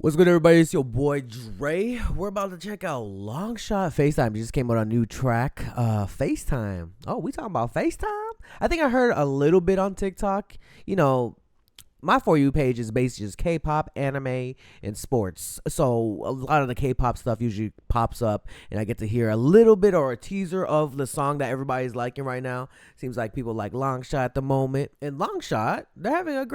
What's good, everybody? It's your boy Dre. We're about to check out LNGSHOT FaceTime. It just came out on a new track, FaceTime. Oh, we talking about FaceTime? I think I heard a little bit on TikTok. You know, my For You page is basically just K-pop, anime, and sports. So a lot of the K-pop stuff usually pops up, and I get to hear a little bit or a teaser of the song that everybody's liking right now. Seems like people like LNGSHOT at the moment. And LNGSHOT, they're having a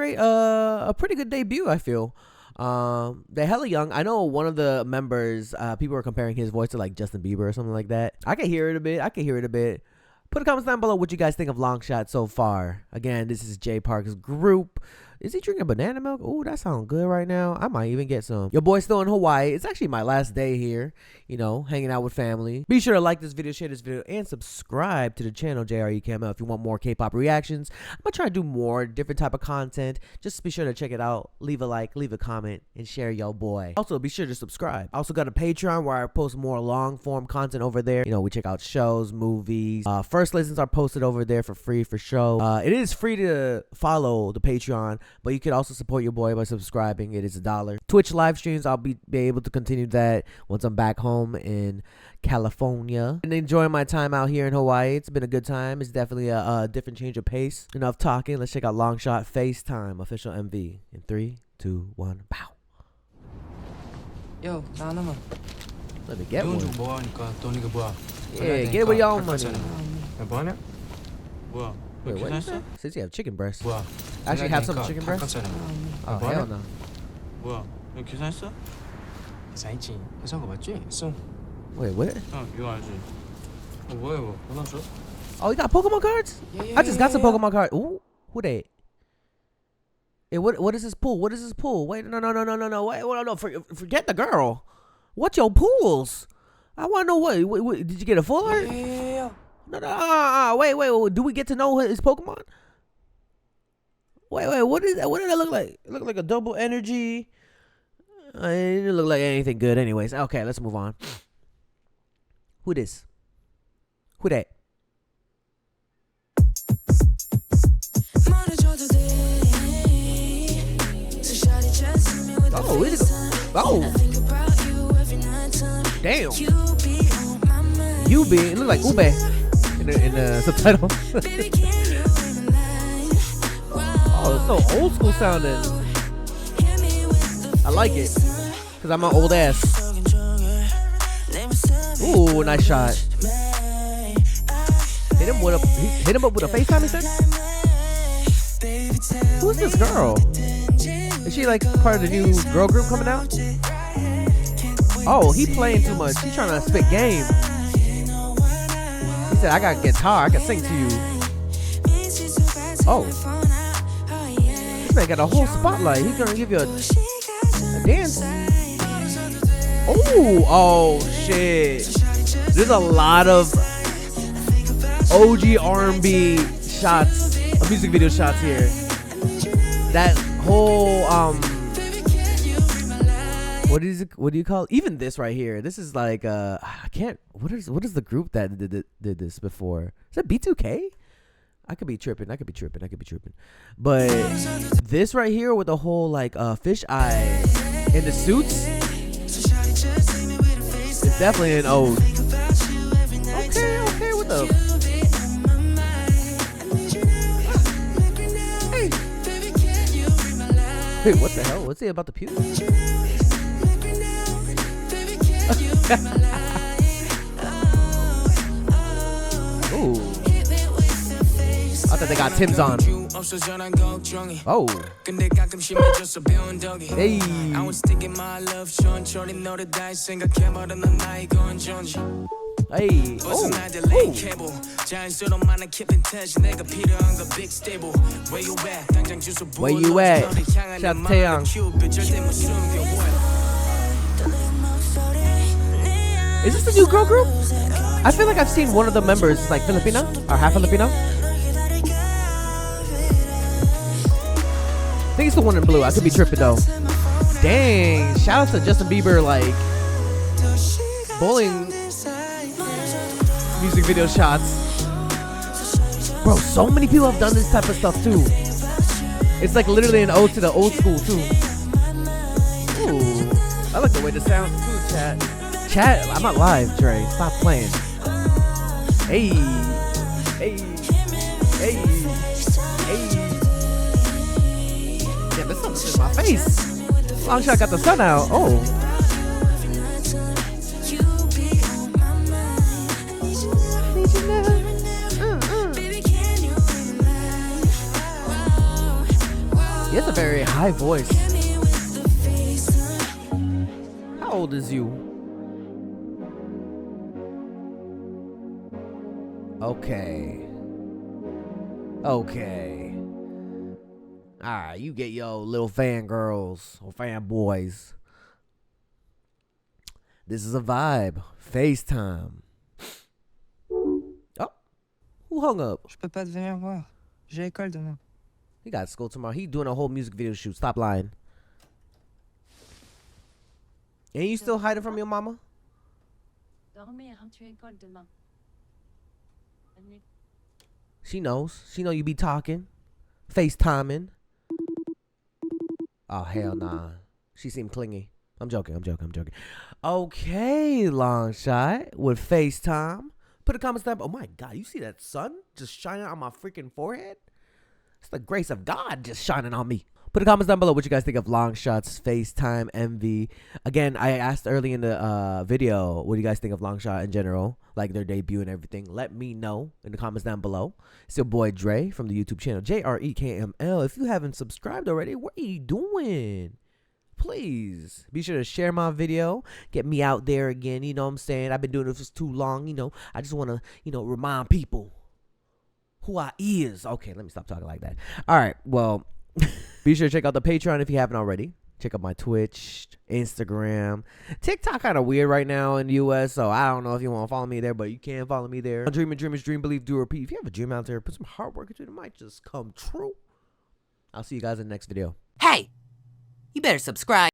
pretty good debut, I feel. They're hella young. I know one of the members, people are comparing his voice to like Justin Bieber or something like that. I can hear it a bit. Put a comment down below what you guys think of LNGSHOT so far. Again, this is J Park's group. Is he drinking banana milk? Ooh, that sounds good right now. I might even get some. Your boy's still in Hawaii. It's actually my last day here, you know, hanging out with family. Be sure to like this video, share this video, and subscribe to the channel JREKML if you want more K-pop reactions. I'm gonna try to do more different type of content. Just be sure to check it out. Leave a like, leave a comment, and share your boy. Also, be sure to subscribe. I also got a Patreon where I post more long form content over there. You know, we check out shows, movies. First lessons are posted over there for free for show. It is free to follow the Patreon, but you can also support your boy by subscribing. It is $1. Twitch live streams, I'll be able to continue that once I'm back home in California. And enjoying my time out here in Hawaii. It's been a good time. It's definitely a different change of pace. Enough talking. Let's check out LNGSHOT FaceTime official MV. In 3, 2, 1, pow. Yo, 나나만. Let me get one. 뭐 하니까 돈 이거 뭐야? Yeah, get it with your own money. 야, 뭐 하냐? 뭐야? Wait, what 계산했어? is that? Says you have chicken breast. 뭐야? Actually have some chicken breast? Oh, 뭐 hell 하냐? no. 뭐야? 너 계산했어? 계산했지. 계산 거 맞지? 송. Wait, what? 이거 알지? 뭐야 이거? 하나 줘? Oh, you got Pokemon cards? Yeah, I just got some Pokemon cards. Ooh, who that? Hey, what is this pool? What is this pool? Wait, no. Wait, no. Forget the girl. What's your pools? I want to know what. Did you get a full art? Yeah. No. Wait. Do we get to know his Pokemon? Wait. What is that? What did that look like? It looked like a double energy. It didn't look like anything good, anyways. Okay, let's move on. Who this? Who that? Oh, is it? Oh. Damn. Ube. It look like Ube in the subtitle. Oh, it's so old school sounding. I like it. Because I'm an old ass. Ooh, nice shot. Hit him up with a FaceTime, he said? Who's this girl? Is she like part of the new girl group coming out? Oh, he playing too much. He trying to spit game. He said, I got a guitar. I can sing to you. Oh. This man got a whole spotlight. He's going to give you a dance. Oh, shit. There's a lot of OG R&B shots, music video shots here. That whole what do you call it? Even this right here? This is like I can't. What is the group that did this before? Is that B2K? I could be tripping. But this right here with the whole like fish eye in the suits, it's definitely an ode. Okay, what the? Hey. Wait, what the hell? What's it about the pew? Ooh. I thought they got Tim's on. Oh. Hey. Hey. Oh. Where you at? Shout out to Taeyang. Is this the new girl group? I feel like I've seen one of the members like Filipino or half Filipino. I think it's the one in blue. I could be tripping though. Dang! Shout out to Justin Bieber, like bowling music video shots. Bro, so many people have done this type of stuff too. It's like literally an ode to the old school too. Ooh. I like the way the sounds too, chat. Chat, I'm not live, Dre. Stop playing. Hey, hey, hey, hey. Damn, this sun's in my face. Long shot got the sun out. Oh. He has a very high voice. How old is you? Okay. Okay. Alright, you get your little fangirls or fanboys. This is a vibe. FaceTime. Oh, who hung up? Je peux pas te venir voir. J'ai école demain. He got school tomorrow. He doing a whole music video shoot. Stop lying. Ain't you still hiding from your mama? Dormir, tu as école demain. Bonne nuit. She knows. She know you be talking. FaceTiming. Oh, hell nah. She seemed clingy. I'm joking. Okay, long shot with FaceTime. Put a comment down. Oh my God, you see that sun just shining on my freaking forehead? It's the grace of God just shining on me. Put the comments down below what you guys think of long shots, FaceTime, MV. Again, I asked early in the video, what do you guys think of long shot in general? Like their debut and everything. Let me know in the comments down below. It's your boy Dre from the YouTube channel, JREKML. If you haven't subscribed already, what are you doing? Please be sure to share my video. Get me out there again. You know what I'm saying? I've been doing this for too long. You know, I just want to, remind people who I is. Okay, let me stop talking like that. All right, well, be sure to check out the Patreon if you haven't already. Check out my Twitch, Instagram. TikTok kind of weird right now in the US, so I don't know if you want to follow me there, but you can follow me there. Dreamers, dream, believe, do, repeat. If you have a dream out there, put some hard work into it. It might just come true. I'll see you guys in the next video. Hey, you better subscribe.